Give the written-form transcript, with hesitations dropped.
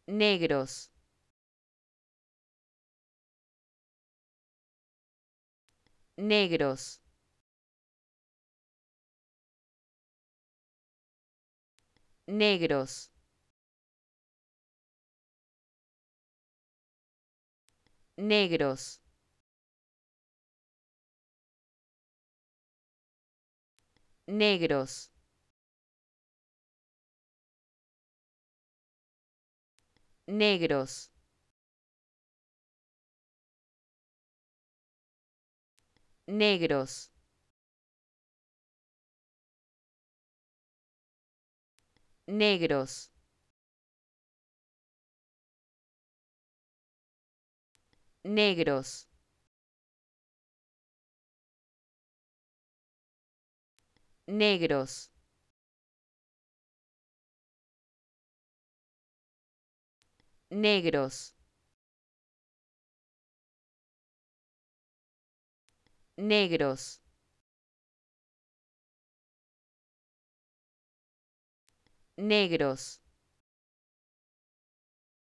negros, negros, negros, negros, negros, negros, negros, negros, negros, negros, negros, negros, negros,